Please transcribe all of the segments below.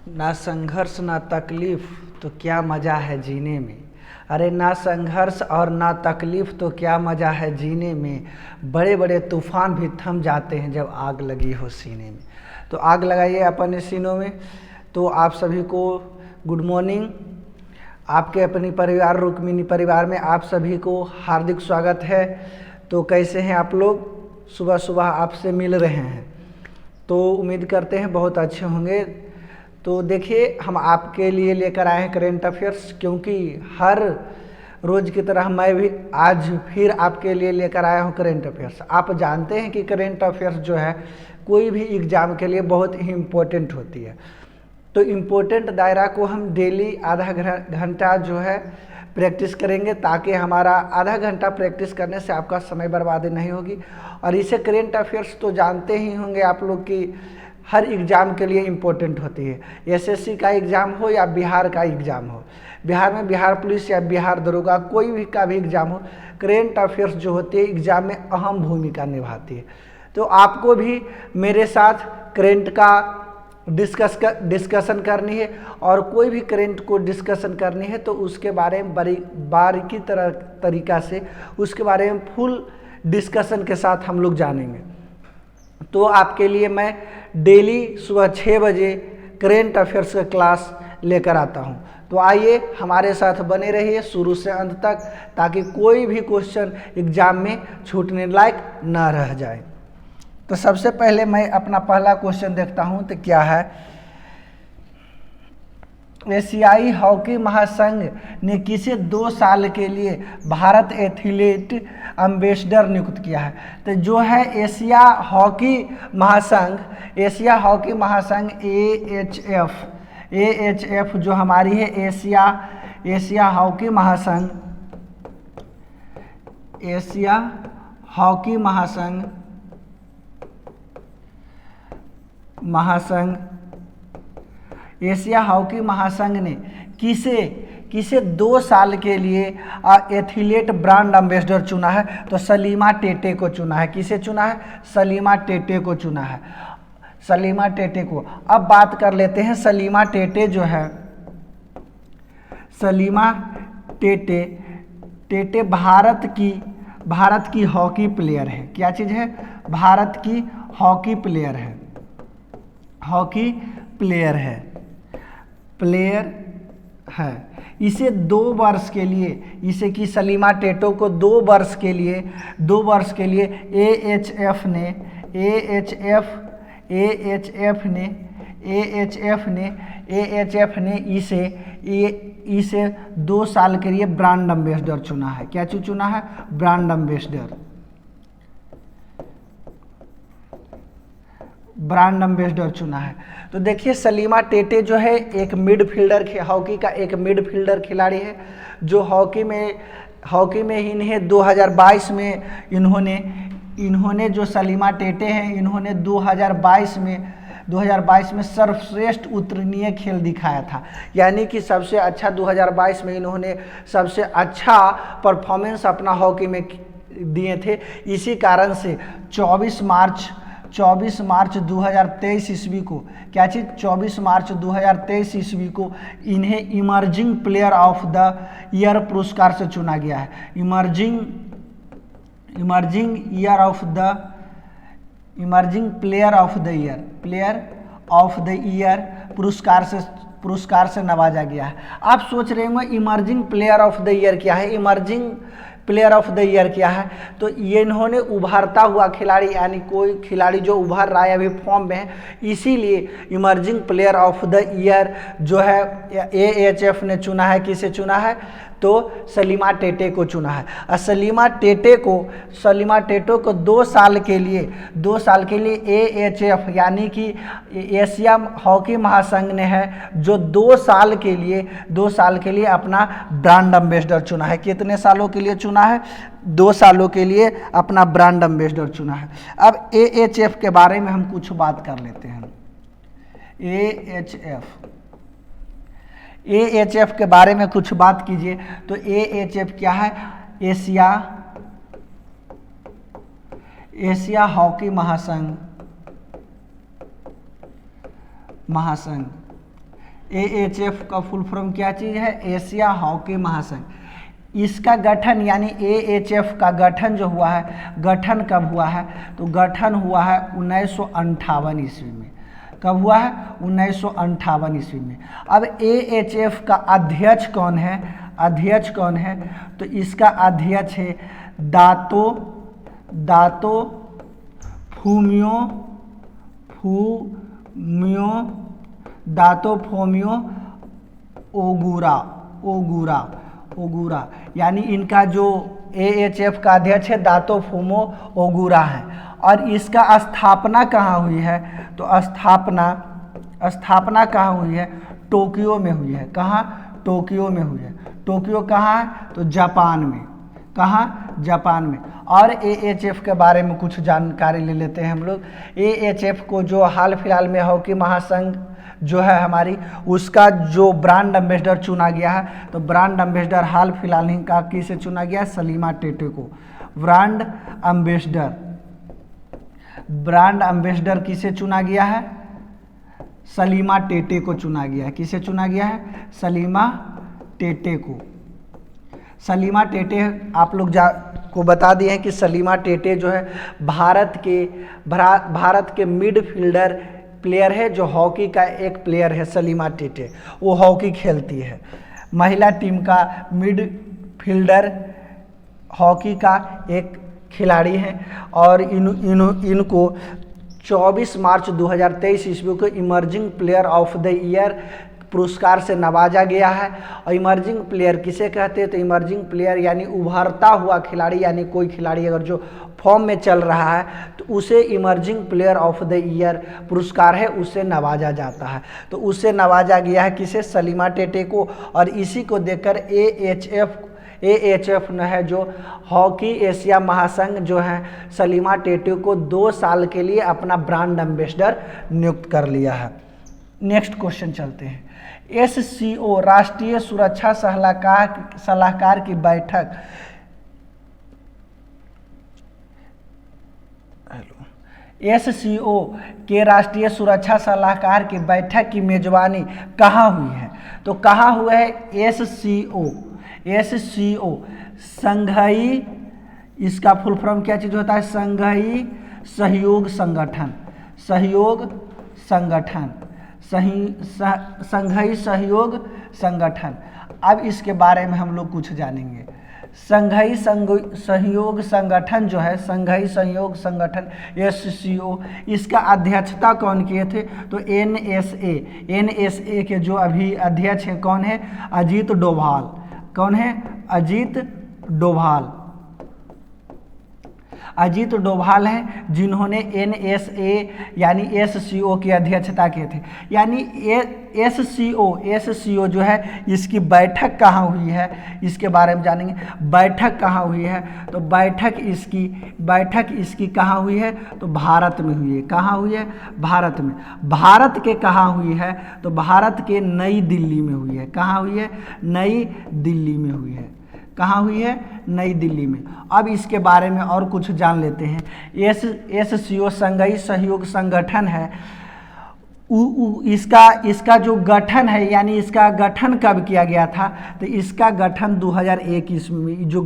ना संघर्ष ना तकलीफ तो क्या मज़ा है जीने में। अरे ना संघर्ष और ना तकलीफ तो क्या मज़ा है जीने में। बड़े बड़े तूफान भी थम जाते हैं जब आग लगी हो सीने में। तो आग लगाइए अपने सीनों में। तो आप सभी को गुड मॉर्निंग। आपके अपनी परिवार रुक्मिणी परिवार में आप सभी को हार्दिक स्वागत है। तो कैसे हैं आप लोग? सुबह सुबह आपसे मिल रहे हैं तो उम्मीद करते हैं बहुत अच्छे होंगे। तो देखिए, हम आपके लिए लेकर आए हैं करेंट अफेयर्स, क्योंकि हर रोज़ की तरह मैं भी आज फिर आपके लिए लेकर आया हूँ करेंट अफेयर्स। आप जानते हैं कि करेंट अफेयर्स जो है कोई भी एग्ज़ाम के लिए बहुत ही इम्पोर्टेंट होती है। तो इम्पोर्टेंट दायरा को हम डेली आधा घंटा जो है प्रैक्टिस करेंगे, ताकि हमारा आधा घंटा प्रैक्टिस करने से आपका समय बर्बादी नहीं होगी। और इसे करेंट अफेयर्स तो जानते ही होंगे आप लोग कि हर एग्ज़ाम के लिए इम्पोर्टेंट होती है। एसएससी का एग्ज़ाम हो या बिहार का एग्ज़ाम हो, बिहार में बिहार पुलिस या बिहार दरोगा कोई भी का भी एग्ज़ाम हो, करेंट अफेयर्स जो होती है एग्ज़ाम में अहम भूमिका निभाती है। तो आपको भी मेरे साथ करेंट का डिस्कशन करनी है, और कोई भी करेंट को डिस्कशन करनी है तो उसके बारे में बारीकी तरीका से उसके बारे में फुल डिस्कशन के साथ हम लोग जानेंगे। तो आपके लिए मैं डेली सुबह 6 बजे करेंट अफेयर्स का क्लास लेकर आता हूं। तो आइए हमारे साथ बने रहिए शुरू से अंत तक, ताकि कोई भी क्वेश्चन एग्जाम में छूटने लायक ना रह जाए। तो सबसे पहले मैं अपना पहला क्वेश्चन देखता हूं, तो क्या है, एशियाई हॉकी महासंघ ने किसे 2 साल के लिए भारत एथलीट एम्बेसडर नियुक्त किया है? तो जो है एशिया हॉकी महासंघ AHF जो हमारी है एशिया हॉकी महासंघ ने किसे 2 साल के लिए एथलीट ब्रांड एम्बेसडर चुना है? तो सलीमा टेटे को चुना है। किसे चुना है? सलीमा टेटे को चुना है। सलीमा टेटे को। अब बात कर लेते हैं सलीमा टेटे जो है, सलीमा टेटे भारत की हॉकी प्लेयर है। क्या चीज़ है? भारत की हॉकी प्लेयर है। इसे 2 वर्ष के लिए, इसे की सलीमा टेटो को 2 वर्ष के लिए AHF ने इसे 2 साल के लिए ब्रांड एम्बेसडर चुना है। क्या चीज चुना है? ब्रांड एम्बेसडर चुना है। तो देखिए, सलीमा टेटे जो है एक हॉकी का एक मिडफील्डर खिलाड़ी है, जो हॉकी में इन्हें 2022 में इन्होंने जो सलीमा टेटे हैं, इन्होंने 2022 में सर्वश्रेष्ठ उत्तरणीय खेल दिखाया था। यानी कि सबसे अच्छा 2022 में इन्होंने सबसे अच्छा परफॉर्मेंस अपना हॉकी में दिए थे। इसी कारण से 24 मार्च 2023 ईस्वी को, क्या चीज़? 24 मार्च 2023 ईस्वी को इन्हें emerging player of the year पुरस्कार से चुना गया है। Emerging player of the year पुरस्कार से नवाजा गया है। आप सोच रहे होंगे emerging player of the year क्या है? Emerging player of the year क्या है? तो ये इन्होंने उभरता हुआ खिलाड़ी, यानी कोई खिलाड़ी जो उभर रहा है अभी फॉर्म में है, इसीलिए emerging player of the year जो है AHF ने चुना है। किसे चुना है? तो सलीमा टेटे को चुना है। और सलीमा टेटे को 2 साल के लिए AHF यानी कि एशिया हॉकी महासंघ ने है जो 2 साल के लिए अपना ब्रांड एम्बेसडर चुना है। कितने सालों के लिए चुना है? 2 सालों के लिए अपना ब्रांड एम्बेसडर चुना है। अब AHF के बारे में हम कुछ बात कर लेते हैं। AHF के बारे में कुछ बात कीजिए। तो AHF क्या है? एशिया हॉकी महासंघ AHF का फुल फॉर्म क्या चीज़ है? एशिया हॉकी महासंघ। इसका गठन यानी AHF का गठन जो हुआ है, गठन कब हुआ है? तो गठन हुआ है 1958 ईस्वी में। कब हुआ है? 1958 ईस्वी में। अब AHF का अध्यक्ष कौन है? अध्यक्ष कौन है? तो इसका अध्यक्ष है दातो फोमियो ओगुरा, यानी इनका जो AHF का अध्यक्ष है दातो फोमो ओगुरा है। और इसका स्थापना कहाँ हुई है? तो स्थापना कहाँ हुई है? टोक्यो में हुई है। कहाँ? टोक्यो में हुई है। टोक्यो कहाँ है? तो जापान में। कहाँ? जापान में। और AHF के बारे में कुछ जानकारी ले लेते हैं हम लोग। AHF को जो हाल फिलहाल में हॉकी महासंघ जो है हमारी, उसका जो ब्रांड एम्बेसडर चुना गया है, तो ब्रांड एम्बेसडर हाल फिलहाल ही का किसे चुना गया है? सलीमा टेटे को। ब्रांड एम्बेसडर किसे चुना गया है? सलीमा टेटे को चुना गया है। किसे चुना गया है? सलीमा टेटे को। सलीमा टेटे आप लोग को बता दिए हैं कि सलीमा टेटे जो है भारत के मिडफील्डर प्लेयर है, जो हॉकी का एक प्लेयर है सलीमा टेटे। वो हॉकी खेलती है, महिला टीम का मिडफील्डर हॉकी का एक खिलाड़ी है। और इनको 24 मार्च 2023 ईस्वी को emerging player of the year पुरस्कार से नवाजा गया है। और इमर्जिंग प्लेयर किसे कहते हैं? तो इमर्जिंग प्लेयर यानी उभरता हुआ खिलाड़ी, यानी कोई खिलाड़ी अगर जो फॉर्म में चल रहा है तो उसे emerging player of the year पुरस्कार है, उससे नवाजा जाता है। तो उससे नवाजा गया है किसे? सलीमा टेटे को। और इसी को देखकर AHF ने है जो हॉकी एशिया महासंघ जो है सलीमा टेटे को 2 साल के लिए अपना ब्रांड एम्बेसडर नियुक्त कर लिया है। नेक्स्ट क्वेश्चन चलते हैं। SCO राष्ट्रीय सुरक्षा सलाहकार की बैठक SCO के राष्ट्रीय सुरक्षा सलाहकार की बैठक की मेजबानी कहाँ हुई है? तो कहाँ हुआ है? SCO संघाई, इसका फुल फॉर्म क्या चीज़ होता है? संघाई सहयोग संगठन। अब इसके बारे में हम लोग कुछ जानेंगे। संघाई सहयोग संगठन जो है, संघाई सहयोग संगठन SCO, इसका अध्यक्षता कौन किए थे? तो NSA के जो अभी अध्यक्ष हैं कौन है? अजीत डोभाल। कौन है? अजीत डोभाल हैं, जिन्होंने NSA यानी SCO की अध्यक्षता किए थे। यानी SCO जो है इसकी बैठक कहाँ हुई है, इसके बारे में जानेंगे। बैठक कहाँ हुई है? तो बैठक इसकी कहाँ हुई है? तो भारत में हुई है। कहाँ हुई है? भारत में। भारत के कहाँ हुई है? तो भारत के नई दिल्ली में हुई है। कहाँ हुई है? नई दिल्ली में हुई है। कहाँ हुई है? नई दिल्ली में। अब इसके बारे में और कुछ जान लेते हैं। SCO संघाई सहयोग संगठन है, इसका जो गठन है, यानी इसका गठन कब किया गया था? तो इसका गठन 2001 ईस्वी में जो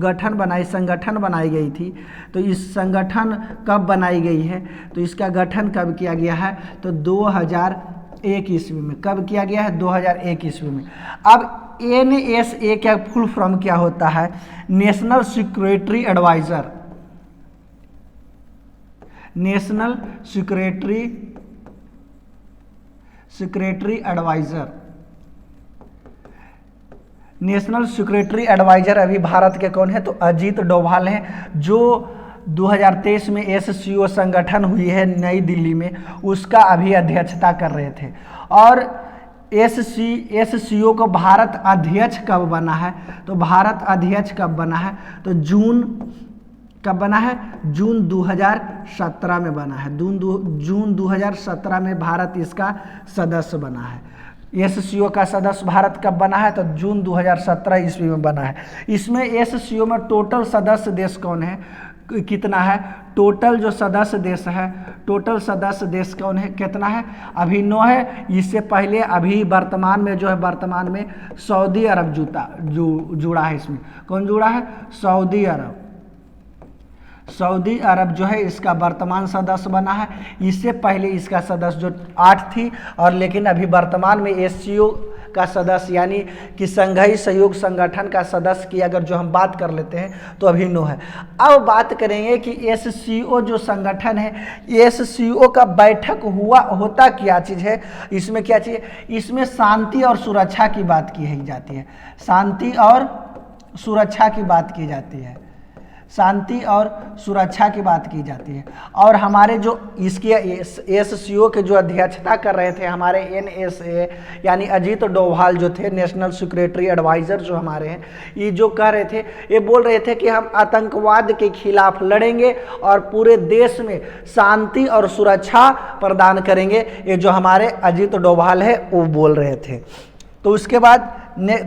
संगठन बनाई गई थी। तो इस संगठन कब बनाई गई है? तो इसका गठन कब किया गया है? तो 2001 ईस्वी में। कब किया गया है? 2001 ईस्वी में। अब NSA का फुल फॉर्म क्या होता है? National security adviser. National security adviser अभी भारत के कौन है? तो अजीत डोभाल हैं, जो 2023 में SCO संगठन हुई है नई दिल्ली में, उसका अभी अध्यक्षता कर रहे थे। और SCO को भारत अध्यक्ष कब बना है? तो भारत अध्यक्ष कब बना है? तो कब बना है? जून 2017 में बना है। जून 2017 में भारत इसका सदस्य बना है। एससीओ का सदस्य भारत कब बना है? तो जून 2017 ईस्वी में बना है। इसमें एससीओ में टोटल सदस्य देश कौन है, कितना है? टोटल जो सदस्य देश है, टोटल सदस्य देश कौन है, कितना है? अभी 9 है। इससे पहले अभी वर्तमान में जो है, वर्तमान में सऊदी अरब जुड़ा है। इसमें कौन जुड़ा है? सऊदी अरब। सऊदी अरब जो है इसका वर्तमान सदस्य बना है। इससे पहले इसका सदस्य जो 8 थी, और लेकिन अभी वर्तमान में एससीओ का सदस्य यानी कि संघाई सहयोग संगठन का सदस्य की अगर जो हम बात कर लेते हैं तो अभी 9 है। अब बात करेंगे कि एससीओ जो संगठन है, एससीओ का बैठक होता क्या चीज़ है, इसमें क्या चीज़ है? इसमें शांति और सुरक्षा की बात की जाती है। शांति और सुरक्षा की बात की जाती है। शांति और सुरक्षा की बात की जाती है। और हमारे जो इसके एससीओ के जो अध्यक्षता कर रहे थे हमारे एनएसए यानी अजीत डोभाल जो थे, नेशनल सिक्योरिटी एडवाइज़र जो हमारे हैं, ये जो कह रहे थे, ये बोल रहे थे कि हम आतंकवाद के खिलाफ लड़ेंगे और पूरे देश में शांति और सुरक्षा प्रदान करेंगे। ये जो हमारे अजीत डोभाल है वो बोल रहे थे। तो उसके बाद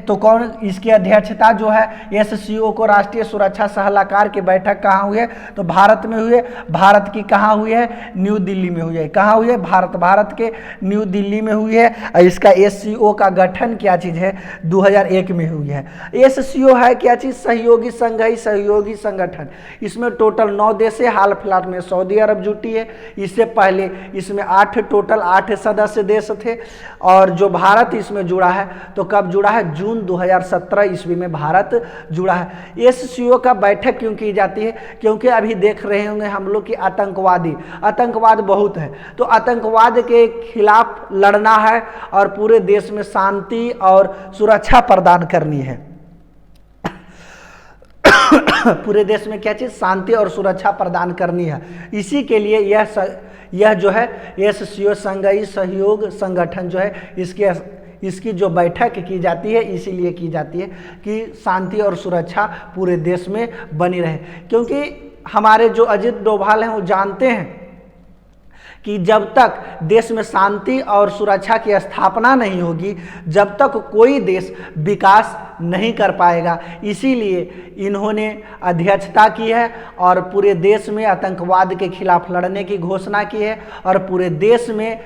तो कौन इसकी अध्यक्षता जो है एससीओ को राष्ट्रीय सुरक्षा सलाहकार की बैठक कहाँ हुई है? तो भारत में हुई है। भारत की कहाँ हुई है? न्यू दिल्ली में हुई है। कहाँ हुई है? भारत के न्यू दिल्ली में हुई है। और इसका एससीओ का गठन क्या चीज़ है? 2001 में हुई है। एससीओ है क्या चीज़? सहयोगी संघाई सहयोगी संगठन। इसमें टोटल 9 देश है। हाल फिलहाल में सऊदी अरब जुटी है। इससे पहले इसमें टोटल 8 सदस्य देश थे। और जो भारत इसमें जुड़ा है, तो कब जुड़ा है? जून 2017 ईस्वी में भारत जुड़ा है। एससीओ का बैठक क्यों की जाती है? क्योंकि अभी देख रहे होंगे हम लोग कि आतंकवाद बहुत है, तो आतंकवाद के खिलाफ लड़ना है और पूरे देश में शांति और सुरक्षा प्रदान करनी है। पूरे देश में क्या चीज़? शांति और सुरक्षा प्रदान करनी है। इसी के लिए यह जो है एससीओ संघाई सहयोग संगठन जो है इसकी जो बैठक की जाती है, इसीलिए की जाती है कि शांति और सुरक्षा पूरे देश में बनी रहे। क्योंकि हमारे जो अजीत डोभाल हैं वो जानते हैं कि जब तक देश में शांति और सुरक्षा की स्थापना नहीं होगी, जब तक कोई देश विकास नहीं कर पाएगा। इसीलिए इन्होंने अध्यक्षता की है और पूरे देश में आतंकवाद के खिलाफ लड़ने की घोषणा की है और पूरे देश में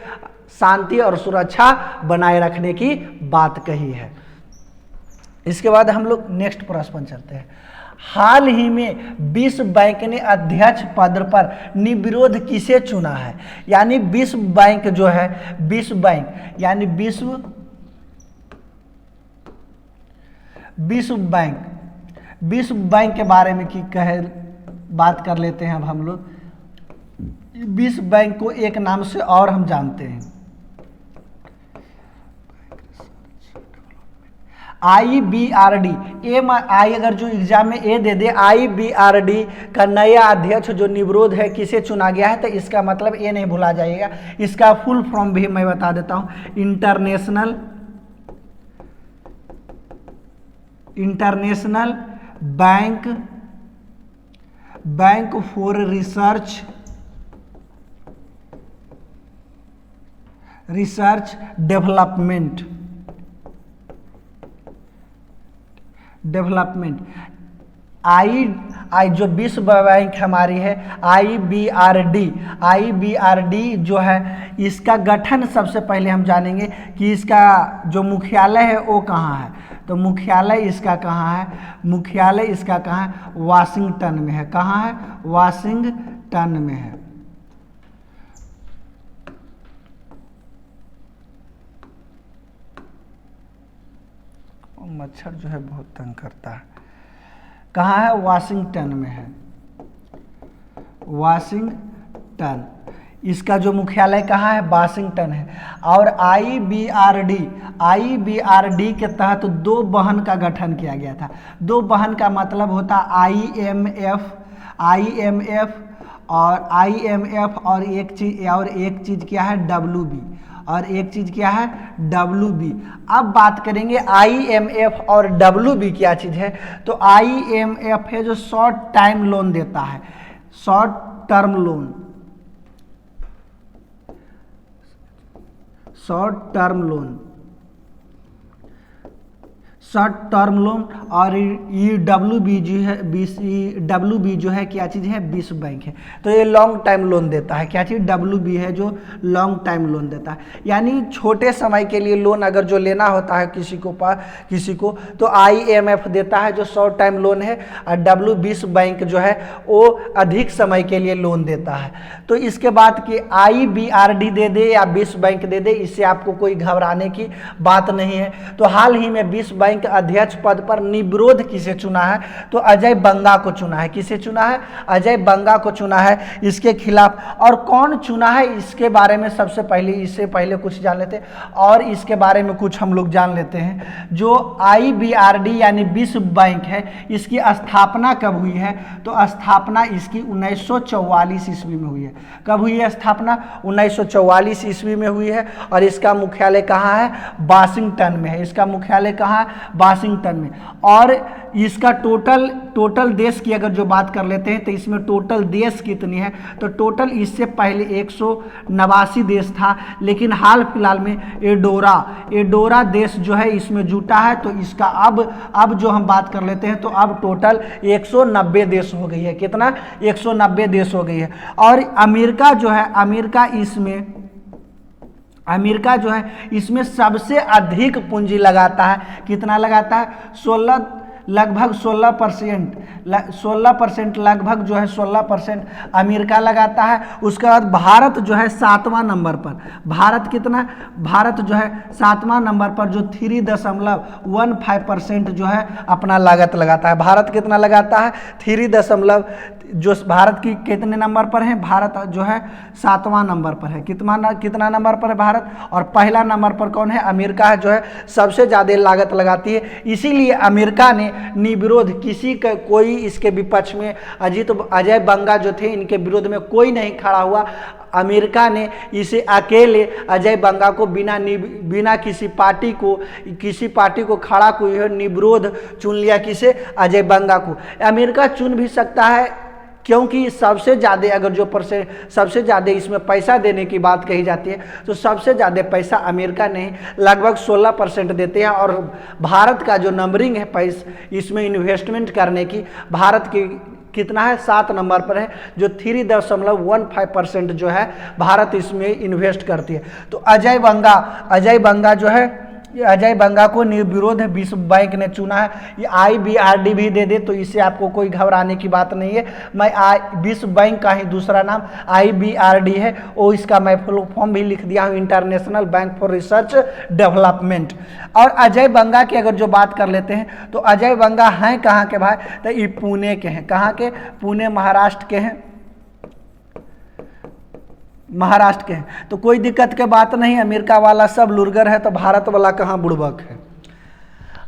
शांति और सुरक्षा बनाए रखने की बात कही है। इसके बाद हम लोग नेक्स्ट प्रश्न पर चलते हैं। हाल ही में विश्व बैंक ने अध्यक्ष पद पर निर्विरोध किसे चुना है? यानी विश्व बैंक जो है, विश्व बैंक यानी विश्व बैंक के बारे में बात कर लेते हैं। अब हम लोग विश्व बैंक को एक नाम से और हम जानते हैं, IBRD। आई अगर जो एग्जाम में ए दे दे, IBRD का नया अध्यक्ष जो निर्विरोध है किसे चुना गया है? तो इसका मतलब ये नहीं भूला जाएगा, इसका फुल फॉर्म भी मैं बता देता हूं। International bank for research development जो विश्व बैंक हमारी है, IBRD जो है, इसका गठन सबसे पहले हम जानेंगे कि इसका जो मुख्यालय है वो कहाँ है। तो मुख्यालय इसका कहाँ है? मुख्यालय इसका कहाँ है? वाशिंगटन में है। कहाँ है? वाशिंगटन में है। मच्छर जो है बहुत तंग करता है। कहाँ है? वाशिंगटन में है। वाशिंगटन इसका जो मुख्यालय कहाँ है? वाशिंगटन है। और IBRD के तहत 2 बहन का गठन किया गया था। 2 बहन का मतलब होता IMF और एक चीज़ क्या है? WB। और एक चीज़ क्या है? WB। अब बात करेंगे IMF और WB क्या चीज़ है। तो IMF है जो शॉर्ट टाइम लोन देता है, short term loan. Short term loan, और ये WB जो है WB जो है क्या चीज़ है, विश्व बैंक है। तो ये लॉन्ग टाइम लोन देता है, क्या चीज़, WB है जो लॉन्ग टाइम लोन देता है। यानी छोटे समय के लिए लोन अगर जो लेना होता है किसी को तो IMF देता है जो शॉर्ट टाइम लोन है, और विश्व बैंक जो है वो अधिक समय के लिए लोन देता है। तो इसके बाद कि IBRD दे दे या विश्व बैंक दे दे, इससे आपको कोई घबराने की बात नहीं है। तो हाल ही में विश्व बैंक अध्यक्ष पद पर निर्विरोध किसे चुना है, तो अजय बंगा को चुना है। किसे चुना है, अजय बंगा को चुना है इसके खिलाफ। और कौन चुना है इसके बारे में सबसे पहले, इससे पहले कुछ जान लेते हैं और इसके बारे में कुछ हम लोग जान लेते हैं। जो IBRD यानी विश्व बैंक है, इसकी स्थापना कब हुई है, तो स्थापना इसकी 1944 ईस्वी में हुई है। कब हुई है स्थापना, 1944 ईस्वी में हुई है। और इसका मुख्यालय कहाँ है, वाशिंगटन में है। इसका मुख्यालय कहाँ है, वाशिंगटन में। और इसका टोटल देश की अगर जो बात कर लेते हैं तो इसमें टोटल देश कितनी है, तो टोटल इससे पहले 189 देश था, लेकिन हाल फिलहाल में एडोरा देश जो है इसमें जुटा है। तो इसका अब जो हम बात कर लेते हैं तो अब टोटल 190 देश हो गई है। कितना, 190 देश हो गई है। और अमेरिका जो है, अमेरिका जो है इसमें सबसे अधिक पूंजी लगाता है। कितना लगाता है, लगभग 16% लगभग जो है 16% अमेरिका लगाता है। उसके बाद भारत जो है 7वां नंबर पर, भारत जो है 7वां नंबर पर जो 3.15% जो है अपना लागत लगाता है। भारत कितना लगाता है, 3. जो भारत की कितने नंबर पर है, भारत जो है 7वां नंबर पर है। कितना नंबर पर है भारत, और पहला नंबर पर कौन है, अमेरिका है जो है सबसे ज़्यादा लागत लगाती है। इसीलिए अमेरिका ने निर्विरोध कोई इसके विपक्ष में, अजय बंगा जो थे इनके विरोध में कोई नहीं खड़ा हुआ। अमेरिका ने इसे अकेले अजय बंगा को बिना किसी पार्टी को खड़ा कोई निर्विरोध चुन लिया। किसे, अजय बंगा को। अमेरिका चुन भी सकता है क्योंकि सबसे ज़्यादा अगर जो सबसे ज़्यादा इसमें पैसा देने की बात कही जाती है तो सबसे ज़्यादा पैसा अमेरिका ने लगभग 16% देते हैं। और भारत का जो नंबरिंग है इसमें इन्वेस्टमेंट करने की, भारत की कितना है, 7 नंबर पर है, जो 3.15% जो है भारत इसमें इन्वेस्ट करती है। तो अजय बंगा जो है, अजय बंगा को निर्विरोध विश्व बैंक ने चुना है। ये IBRD भी दे दे तो इससे आपको कोई घबराने की बात नहीं है। मैं विश्व बैंक का ही दूसरा नाम IBRD है, और इसका मैं फुल फॉर्म भी लिख दिया हूँ, international bank for research development. और अजय बंगा की अगर जो बात कर लेते हैं तो अजय बंगा हैं कहाँ के भाई, तो ये पुणे के हैं। कहाँ के, पुणे महाराष्ट्र के हैं, महाराष्ट्र के हैं। तो कोई दिक्कत के बात नहीं, अमेरिका वाला सब लुरगर है तो भारत वाला कहाँ बुड़बक है।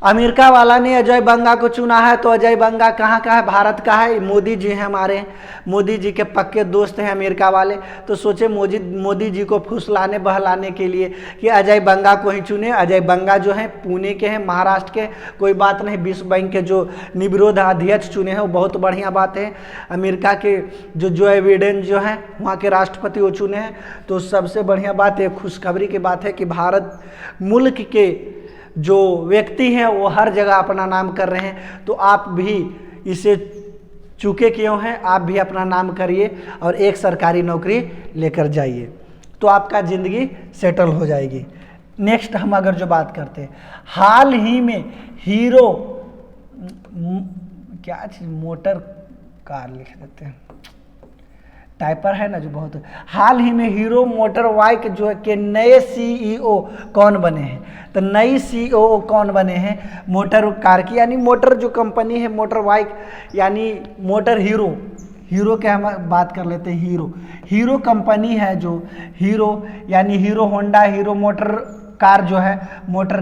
अमेरिका वाला ने अजय बंगा को चुना है, तो अजय बंगा कहाँ का है, भारत का है। मोदी जी हैं हमारे, मोदी जी के पक्के दोस्त हैं अमेरिका वाले। तो सोचे मोदी जी को फुसलाने बहलाने के लिए कि अजय बंगा को ही चुने। अजय बंगा जो हैं पुणे के हैं, महाराष्ट्र के। कोई बात नहीं, विश्व बैंक के जो निर्विरोध अध्यक्ष चुने हैं वो बहुत बढ़िया बात है। अमेरिका के जो बिडेन जो हैं वहाँ के राष्ट्रपति वो चुने हैं, तो सबसे बढ़िया बात है, खुशखबरी की बात है कि भारत मुल्क के जो व्यक्ति हैं वो हर जगह अपना नाम कर रहे हैं। तो आप भी इसे चूके क्यों हैं, आप भी अपना नाम करिए और एक सरकारी नौकरी लेकर जाइए, तो आपका ज़िंदगी सेटल हो जाएगी। नेक्स्ट हम अगर जो बात करते हैं, हाल ही में हीरो क्या चीज़, मोटर कार लिख देते हैं, टाइपर है ना जो बहुत। हाल ही में हीरो मोटर बाइक जो है के नए CEO कौन बने हैं, तो नई CEO कौन बने हैं, मोटर कार की, यानी मोटर जो कंपनी है मोटर बाइक यानी मोटर हीरो के हम बात कर लेते हैं। हीरो कंपनी है जो हीरो यानी hero Honda, hero motor car जो है मोटर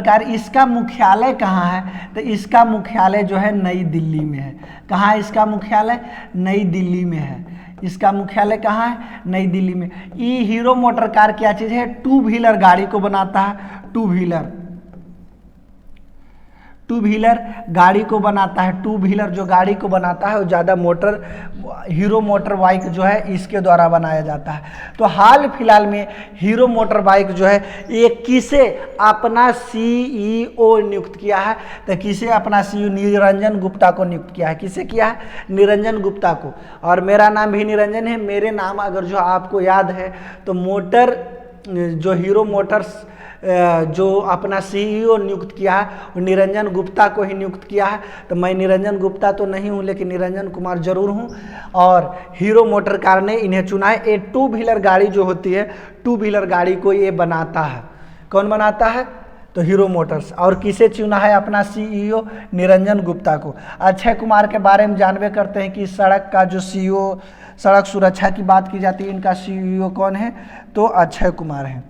कार, इसका मुख्यालय कहाँ है, तो इसका मुख्यालय जो है नई दिल्ली में है। कहाँ है इसका मुख्यालय, नई दिल्ली में है। इसका मुख्यालय कहाँ है, नई दिल्ली में। ये हीरो मोटर कार क्या चीज़ है, 2 व्हीलर गाड़ी को बनाता है। 2 टू व्हीलर गाड़ी को बनाता है, टू व्हीलर जो गाड़ी को बनाता है वो ज़्यादा मोटर हीरो मोटर बाइक जो है इसके द्वारा बनाया जाता है। तो हाल फिलहाल में हीरो मोटर बाइक जो है ये किसे अपना CEO नियुक्त किया है? तो किसे अपना CEO निरंजन गुप्ता को नियुक्त किया है। किसे किया है? निरंजन गुप्ता को। और मेरा नाम भी निरंजन है। मेरे नाम अगर जो आपको याद है तो मोटर जो हीरो मोटर्स जो अपना CEO नियुक्त किया है वो निरंजन गुप्ता को ही नियुक्त किया है। तो मैं निरंजन गुप्ता तो नहीं हूँ लेकिन निरंजन कुमार जरूर हूँ और हीरो मोटर कार ने इन्हें चुना है। ये टू व्हीलर गाड़ी जो होती है, टू व्हीलर गाड़ी को ये बनाता है। कौन बनाता है? तो हीरो मोटर्स। और किसे चुना है अपना CEO? निरंजन गुप्ता को। अक्षय कुमार के बारे में जानबे करते हैं कि सड़क का जो CEO, सड़क सुरक्षा की बात की जाती है, इनका CEO कौन है? तो अक्षय कुमार है।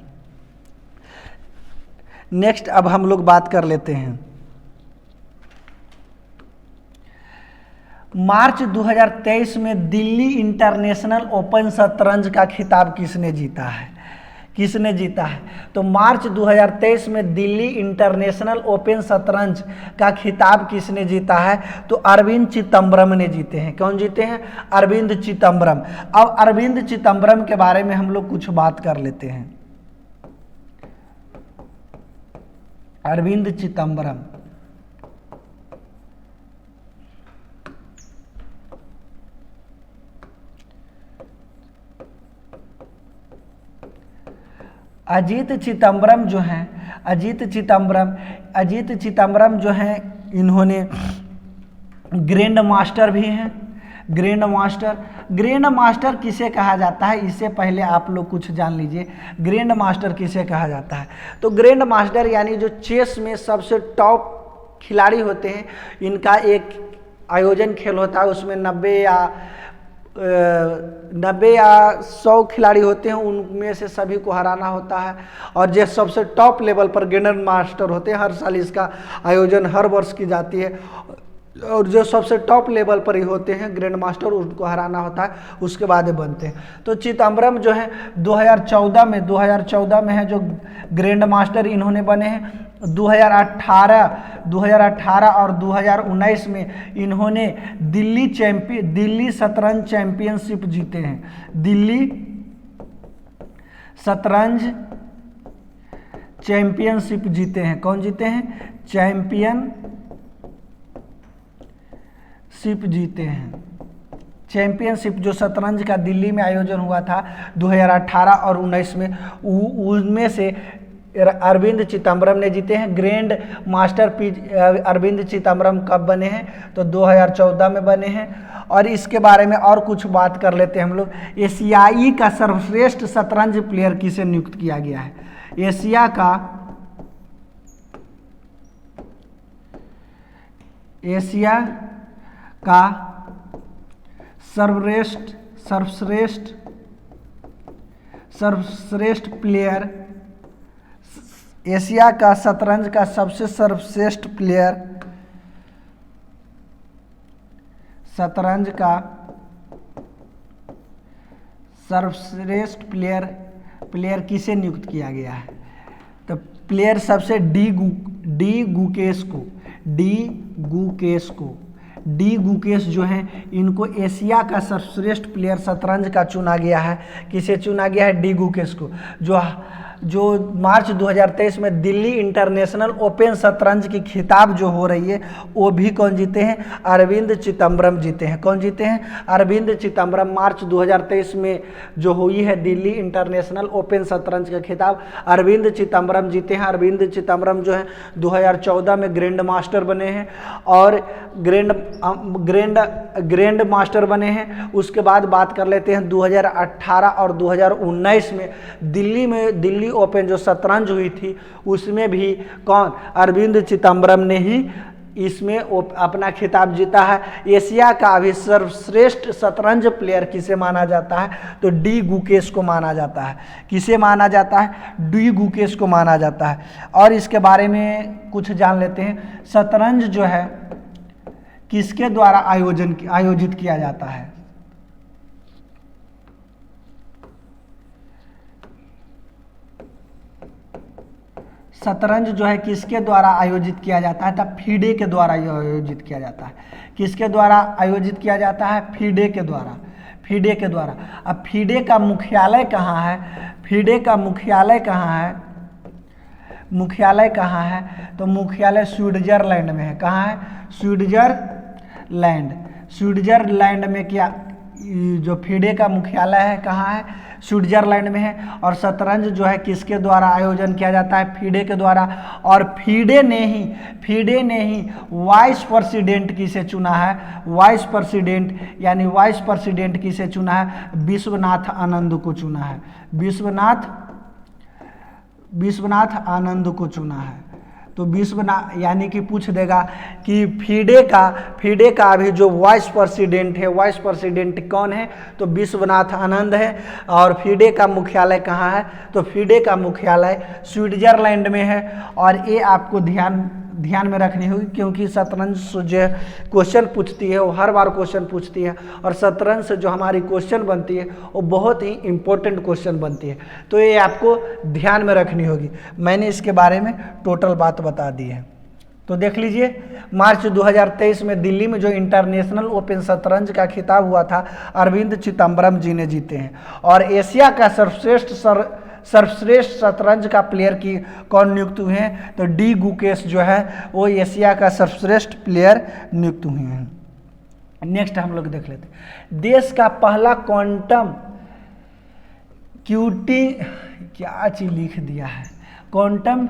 नेक्स्ट अब हम लोग बात कर लेते हैं मार्च 2023 में दिल्ली इंटरनेशनल ओपन शतरंज का खिताब किसने जीता है? किसने जीता है? तो मार्च 2023 में दिल्ली इंटरनेशनल ओपन शतरंज का खिताब किसने जीता है? तो अरविंद चिदम्बरम ने जीते हैं। कौन जीते हैं? अरविंद चिदम्बरम। अब अरविंद चिदम्बरम के बारे में हम लोग कुछ बात कर लेते हैं। अरविंद चिदम्बरम अजीत चिदम्बरम जो हैं, अजीत चिदम्बरम जो हैं इन्होंने ग्रैंड मास्टर भी हैं। ग्रैंड मास्टर किसे कहा जाता है? इससे पहले आप लोग कुछ जान लीजिए, ग्रैंड मास्टर किसे कहा जाता है? तो ग्रैंड मास्टर यानी जो चेस में सबसे टॉप खिलाड़ी होते हैं, इनका एक आयोजन खेल होता है, उसमें 90 या 100 खिलाड़ी होते हैं, उनमें से सभी को हराना होता है। और जो सबसे टॉप लेवल पर ग्रैंड मास्टर होते हैं, हर साल इसका आयोजन हर वर्ष की जाती है, और जो सबसे टॉप लेवल पर ही होते हैं ग्रैंड मास्टर, उनको हराना होता है, उसके बाद ये बनते हैं। तो चिदम्बरम जो है 2014 में है जो ग्रैंड मास्टर इन्होंने बने हैं। 2018 और 2019 में इन्होंने दिल्ली शतरंज चैंपियनशिप जीते हैं। दिल्ली शतरंज चैंपियनशिप जीते हैं। कौन जीते हैं? चैंपियनशिप जीते हैं। चैंपियनशिप जो शतरंज का दिल्ली में आयोजन हुआ था 2018 और 19 में, उनमें से अरविंद चिदम्बरम ने जीते हैं। ग्रैंड मास्टर अरविंद चिदम्बरम कब बने हैं? तो 2014 में बने हैं। और इसके बारे में और कुछ बात कर लेते हैं हम लोग। एशियाई का सर्वश्रेष्ठ शतरंज प्लेयर किसे नियुक्त किया गया है? एशिया का सर्वश्रेष्ठ प्लेयर, एशिया का शतरंज का सबसे सर्वश्रेष्ठ प्लेयर, शतरंज का सर्वश्रेष्ठ प्लेयर किसे नियुक्त किया गया है? तो प्लेयर सबसे डी गुकेश जो हैं, इनको एशिया का सर्वश्रेष्ठ प्लेयर शतरंज का चुना गया है। किसे चुना गया है? डी गुकेश को। जो मार्च 2023 में दिल्ली इंटरनेशनल ओपन शतरंज की खिताब जो हो रही है, वो भी कौन जीते हैं? अरविंद चिदम्बरम जीते हैं। कौन जीते हैं? अरविंद चिदम्बरम। मार्च 2023 में जो हुई है दिल्ली इंटरनेशनल ओपन शतरंज का खिताब, अरविंद चिदम्बरम जीते हैं। अरविंद चिदम्बरम जो है 2014 में ग्रैंड मास्टर बने हैं और ग्रैंड मास्टर बने हैं। उसके बाद बात कर लेते हैं 2018 और 2019 में दिल्ली ओपन जो शतरंज हुई थी, उसमें भी कौन? अरविंद चिदम्बरम ने ही इसमें अपना खिताब जीता है। एशिया का अभी सर्वश्रेष्ठ शतरंज प्लेयर किसे माना जाता है? तो डी गुकेश को माना जाता है। किसे माना जाता है? डी गुकेश को माना जाता है। और इसके बारे में कुछ जान लेते हैं। शतरंज जो है किसके द्वारा आयोजित किया जाता है? शतरंज जो है किसके द्वारा आयोजित किया जाता है? तब फीडे के द्वारा यह आयोजित किया जाता है। किसके द्वारा आयोजित किया जाता है? फीडे के द्वारा। फीडे के द्वारा। अब फीडे का मुख्यालय कहाँ है? फीडे का मुख्यालय कहाँ है? मुख्यालय कहाँ है? तो मुख्यालय स्विट्जरलैंड में है। कहाँ है? स्विट्जरलैंड। स्विट्जरलैंड में क्या जो फीडे का मुख्यालय है कहाँ है? स्विट्जरलैंड में है। और शतरंज जो है किसके द्वारा आयोजन किया जाता है? फीडे के द्वारा। और फीडे ने ही वाइस प्रेसिडेंट किसे चुना है? वाइस प्रेसिडेंट यानी वाइस प्रेसिडेंट किसे चुना है? विश्वनाथ आनंद को चुना है। विश्वनाथ आनंद को चुना है। तो यानी कि पूछ देगा कि फीडे का अभी जो वाइस प्रेसिडेंट है, वाइस प्रेसिडेंट कौन है? तो विश्वनाथ आनंद है। और फीडे का मुख्यालय कहाँ है? तो फीडे का मुख्यालय स्विट्जरलैंड में है। और ये आपको ध्यान में रखनी होगी, क्योंकि शतरंज से जो क्वेश्चन पूछती है वो हर बार क्वेश्चन पूछती है। और शतरंज से जो हमारी क्वेश्चन बनती है वो बहुत ही इंपॉर्टेंट क्वेश्चन बनती है। तो ये आपको ध्यान में रखनी होगी। मैंने इसके बारे में टोटल बात बता दी है। तो देख लीजिए, मार्च 2023 में दिल्ली में जो इंटरनेशनल ओपन शतरंज का खिताब हुआ था, अरविंद चिदम्बरम जी ने जीते हैं। और एशिया का सर्वश्रेष्ठ शतरंज का प्लेयर की कौन नियुक्त हुए हैं? तो डी गुकेश जो है वो एशिया का सर्वश्रेष्ठ प्लेयर नियुक्त हुए हैं। नेक्स्ट हम लोग देख लेते हैं, देश का पहला क्वांटम क्यूटिंग, क्या चीज लिख दिया है? क्वांटम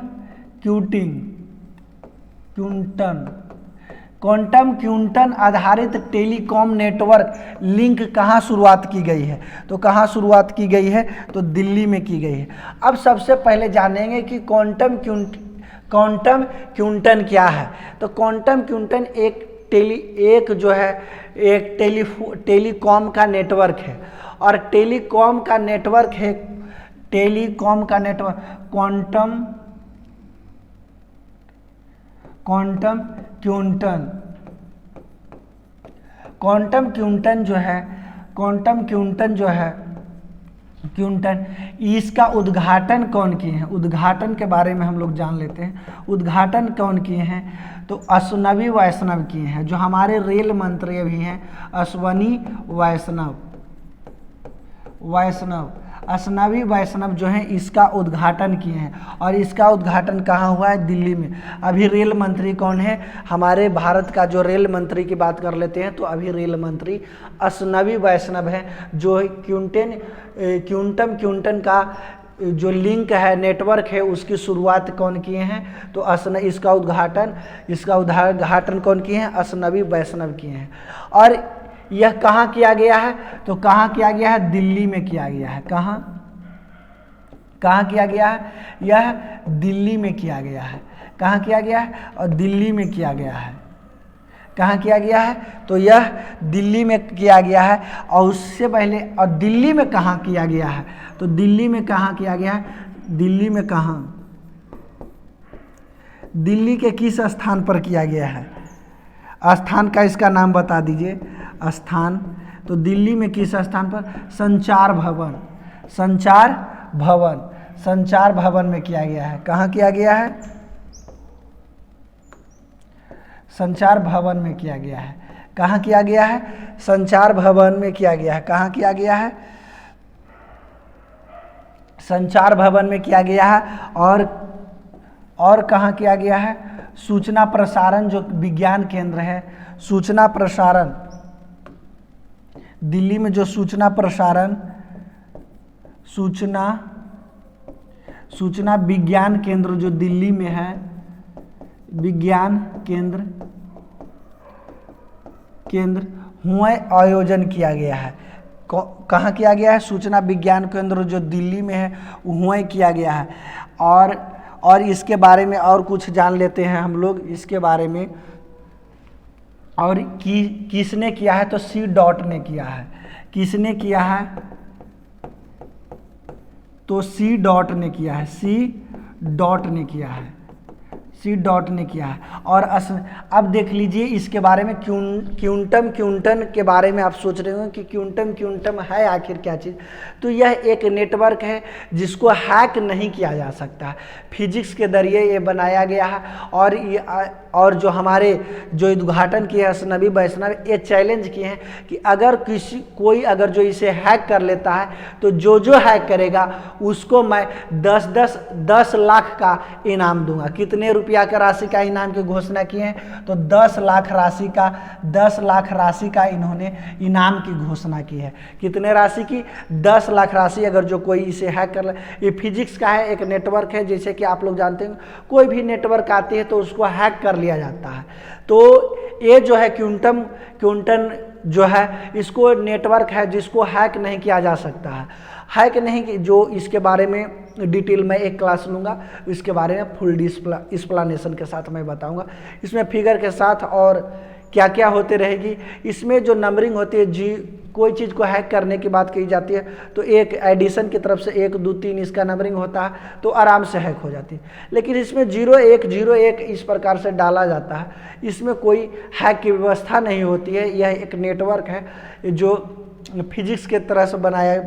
क्विंटन आधारित टेलीकॉम नेटवर्क लिंक कहाँ शुरुआत की गई है? तो कहाँ शुरुआत की गई है? तो दिल्ली में की गई है। अब सबसे पहले जानेंगे कि क्वांटम क्विंटन क्या है। तो क्वांटम क्विंटन एक टेलीकॉम का नेटवर्क है। और टेलीकॉम का नेटवर्क क्वांटम क्विंटन जो है इसका उद्घाटन कौन किए हैं? उद्घाटन के बारे में हम लोग जान लेते हैं। उद्घाटन कौन किए हैं? तो अश्वनी वैष्णव किए हैं, जो हमारे रेल मंत्री भी हैं। अश्वनी वैष्णव जो हैं इसका उद्घाटन किए हैं। और इसका उद्घाटन कहाँ हुआ है? दिल्ली में। अभी रेल मंत्री कौन है? हमारे भारत का जो रेल मंत्री की बात कर लेते हैं, तो अभी रेल मंत्री अश्वनी वैष्णव हैं, जो क्विंटन का जो लिंक है, नेटवर्क है, उसकी शुरुआत कौन किए हैं? तो इसका उद्घाटन कौन किए हैं? अश्वनी वैष्णव किए हैं। और यह कहाँ किया गया है? तो कहाँ किया गया है? दिल्ली में किया गया है। कहाँ किया गया है? यह दिल्ली में किया गया है। कहाँ किया गया है? और दिल्ली में किया गया है। कहाँ किया गया है? तो यह दिल्ली में किया गया है। और उससे पहले, और दिल्ली में कहाँ किया गया है? तो दिल्ली में कहाँ किया गया है? दिल्ली में कहाँ? दिल्ली के किस स्थान पर किया गया है? स्थान का इसका नाम बता दीजिए। स्थान, तो दिल्ली में किस स्थान पर? संचार भवन में किया गया है। कहाँ किया गया है? संचार भवन में किया गया है। कहाँ किया गया है? संचार भवन में किया गया है। कहाँ किया गया है? संचार भवन में किया गया है। और कहाँ किया गया है? सूचना प्रसारण जो विज्ञान केंद्र है, सूचना प्रसारण, दिल्ली में जो सूचना विज्ञान केंद्र जो दिल्ली में है, विज्ञान केंद्र हुआ आयोजन किया गया है। कहाँ किया गया है? सूचना विज्ञान केंद्र जो दिल्ली में है हुआ किया गया है। और इसके बारे में और कुछ जान लेते हैं हम लोग इसके बारे में। और किसने किया है? तो सी डॉट ने किया है। किसने किया है? तो सी डॉट ने किया है। सी डॉट ने किया है। सी डॉट ने किया है। और अब देख लीजिए इसके बारे में क्विंटम के बारे में आप सोच रहे हो कि क्विंटम है आखिर क्या चीज़। तो यह एक नेटवर्क है जिसको हैक नहीं किया जा सकता, फिजिक्स के जरिए ये बनाया गया है। और जो हमारे जो उद्घाटन किए हसनबी वैष्णव ये चैलेंज किए हैं कि अगर कोई अगर जो इसे हैक कर लेता है तो जो हैक करेगा उसको मैं 10 लाख का इनाम दूंगा। कितने रुपया का राशि का इनाम की घोषणा किए हैं? तो 10 लाख राशि का इन्होंने इनाम की घोषणा की है। कितने राशि की? 10 लाख राशि। अगर जो कोई इसे हैक कर ले, ये फिजिक्स का है, एक नेटवर्क है, जैसे कि आप लोग जानते हैं कोई भी नेटवर्क आती है तो उसको हैक कर लिया जाता है। तो ये जो है क्विंटम जो है इसको नेटवर्क है जिसको हैक नहीं किया जा सकता है। हैक नहीं कि जो इसके बारे में डिटेल में एक क्लास लूँगा, इसके बारे में फुल एक्सप्लेनेशन के साथ मैं बताऊंगा, इसमें फिगर के साथ और क्या क्या होते रहेगी। इसमें जो नंबरिंग होती है कोई चीज़ को हैक करने की बात की जाती है तो एक एडिशन की तरफ से 1 2 3 इसका नंबरिंग होता है तो आराम से हैक हो जाती है। लेकिन इसमें 0 1 0 1 इस प्रकार से डाला जाता है, इसमें कोई हैक की व्यवस्था नहीं होती है। यह एक नेटवर्क है जो फिजिक्स के तरह से बनाया,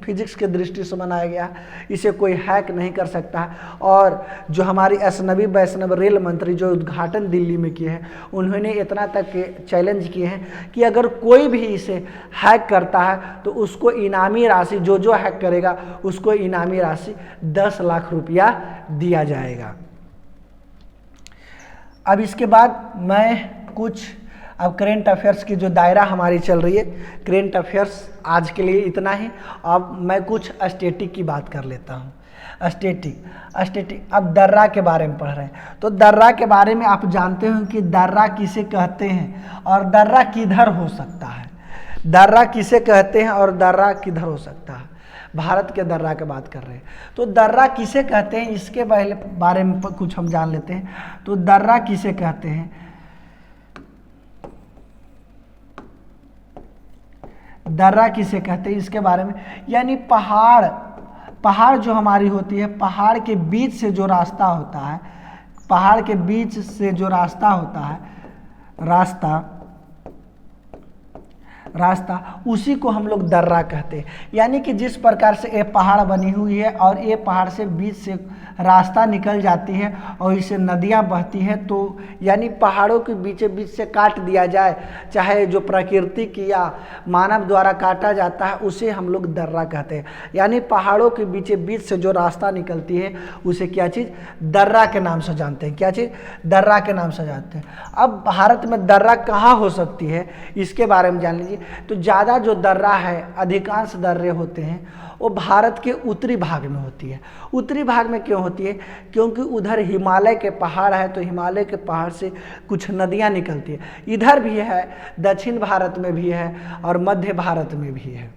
फिजिक्स के दृष्टि से बनाया गया, इसे कोई हैक नहीं कर सकता। और जो हमारी हसनबी वैष्णव रेल मंत्री जो उद्घाटन दिल्ली में किए हैं, उन्होंने इतना तक चैलेंज किए हैं कि अगर कोई भी इसे हैक करता है तो उसको इनामी राशि, जो हैक करेगा उसको इनामी राशि 10 लाख रुपया दिया जाएगा। अब इसके बाद मैं अब करेंट अफेयर्स की जो दायरा हमारी चल रही है, करेंट अफेयर्स आज के लिए इतना ही। अब मैं कुछ स्टैटिक की बात कर लेता हूँ। स्टैटिक अब दर्रा के बारे में पढ़ रहे हैं तो दर्रा के बारे में आप जानते हो कि दर्रा किसे कहते हैं और दर्रा किधर हो सकता है। दर्रा किसे कहते हैं और दर्रा किधर हो सकता है। भारत के दर्रा की बात कर रहे हैं तो दर्रा किसे कहते हैं इसके बारे में कुछ हम जान लेते हैं। तो दर्रा किसे कहते हैं, दर्रा किसे कहते हैं इसके बारे में, यानी पहाड़ जो हमारी होती है, पहाड़ के बीच से जो रास्ता होता है, पहाड़ के बीच से जो रास्ता होता है, रास्ता उसी को हम लोग दर्रा कहते हैं। यानी कि जिस प्रकार से ये पहाड़ बनी हुई है और ये पहाड़ से बीच से रास्ता निकल जाती है और इससे नदियाँ बहती हैं, तो यानी पहाड़ों के बीच से काट दिया जाए, चाहे जो प्रकृति की या मानव द्वारा काटा जाता है उसे हम लोग दर्रा कहते हैं। यानी पहाड़ों के बीच से जो रास्ता निकलती है उसे क्या चीज़, दर्रा के नाम से जानते हैं। क्या चीज़, दर्रा के नाम से जानते हैं। अब भारत में दर्रा कहाँ हो सकती है इसके बारे में जान लीजिए। तो ज़्यादा जो दर्रा है, अधिकांश दर्रे होते हैं वो भारत के उत्तरी भाग में होती है। उत्तरी भाग में क्यों होती है? क्योंकि उधर हिमालय के पहाड़ है तो हिमालय के पहाड़ से कुछ नदियाँ निकलती है। इधर भी है, दक्षिण भारत में भी है और मध्य भारत में भी है।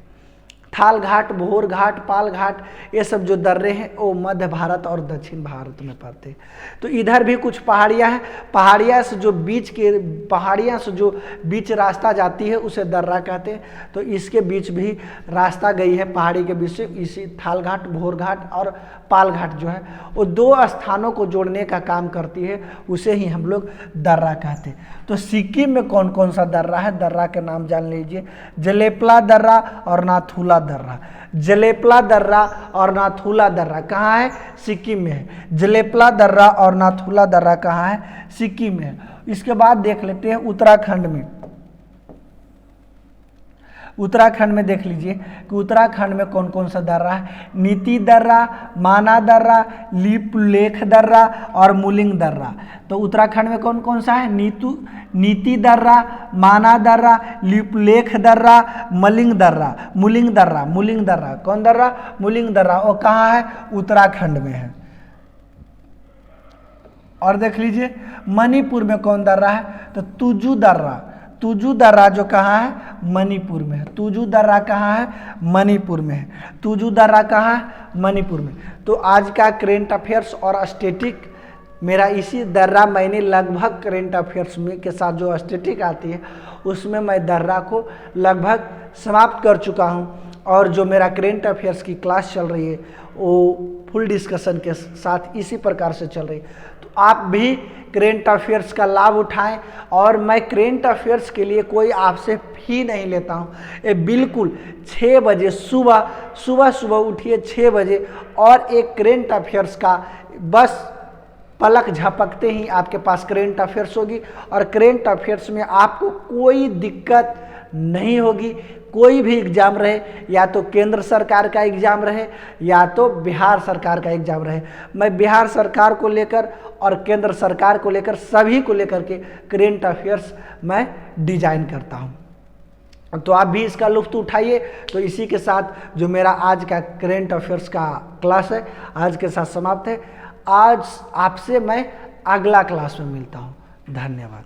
थाल घाट, भोर घाट, पाल घाट, ये सब जो दर्रे हैं वो मध्य भारत और दक्षिण भारत में पड़ते हैं। तो इधर भी कुछ पहाड़ियाँ हैं, पहाड़ियाँ से जो बीच रास्ता जाती है उसे दर्रा कहते हैं। तो इसके बीच भी रास्ता गई है पहाड़ी के बीच से, इसी थाल घाट, भोर घाट और पाल घाट जो है वो 2 स्थानों को जोड़ने का काम करती है, उसे ही हम लोग दर्रा कहते हैं। तो सिक्किम में कौन कौन सा दर्रा है, दर्रा के नाम जान लीजिए। जलेपला दर्रा और नाथुला दर्रा। जलेपला दर्रा और नाथुला दर्रा कहाँ है? सिक्किम में है। जलेपला दर्रा और नाथुला दर्रा कहाँ है? सिक्किम में है। इसके बाद देख लेते हैं उत्तराखंड में। उत्तराखंड में देख लीजिए कि उत्तराखंड में कौन कौन सा दर्रा है। नीति दर्रा, माना दर्रा, लिपुलेख दर्रा और मुलिंग दर्रा। तो उत्तराखंड में कौन कौन सा है? नीति दर्रा, माना दर्रा, लिपुलेख दर्रा, मुलिंग दर्रा। कौन दर्रा? मुलिंग दर्रा। वो कहाँ है? उत्तराखंड में है। और देख लीजिए मणिपुर में कौन दर्रा है? तो तुजू दर्रा जो कहाँ है? मणिपुर में है। तुजू दर्रा कहाँ है? मणिपुर में है। तुजू दर्रा कहाँ है? मणिपुर में। तो आज का करेंट अफेयर्स और स्टैटिक मेरा इसी दर्रा, मैंने लगभग करेंट अफेयर्स में के साथ जो स्टैटिक आती है उसमें मैं दर्रा को लगभग समाप्त कर चुका हूँ। और जो मेरा करेंट अफेयर्स की क्लास चल रही है वो फुल डिस्कशन के साथ इसी प्रकार से चल रही है। तो आप भी करेंट अफेयर्स का लाभ उठाएं। और मैं करेंट अफेयर्स के लिए कोई आपसे फी नहीं लेता हूं। ये बिल्कुल 6 बजे सुबह उठिए 6 बजे और एक करेंट अफेयर्स का बस पलक झपकते ही आपके पास करेंट अफेयर्स होगी। और करेंट अफेयर्स में आपको कोई दिक्कत नहीं होगी। कोई भी एग्जाम रहे, या तो केंद्र सरकार का एग्जाम रहे या तो बिहार सरकार का एग्जाम रहे, मैं बिहार सरकार को लेकर और केंद्र सरकार को लेकर सभी को लेकर के करेंट अफेयर्स मैं डिजाइन करता हूं। तो आप भी इसका लुत्फ उठाइए। तो इसी के साथ जो मेरा आज का करेंट अफेयर्स का क्लास है आज के साथ समाप्त है। आज आपसे मैं अगला क्लास में मिलता हूं। धन्यवाद।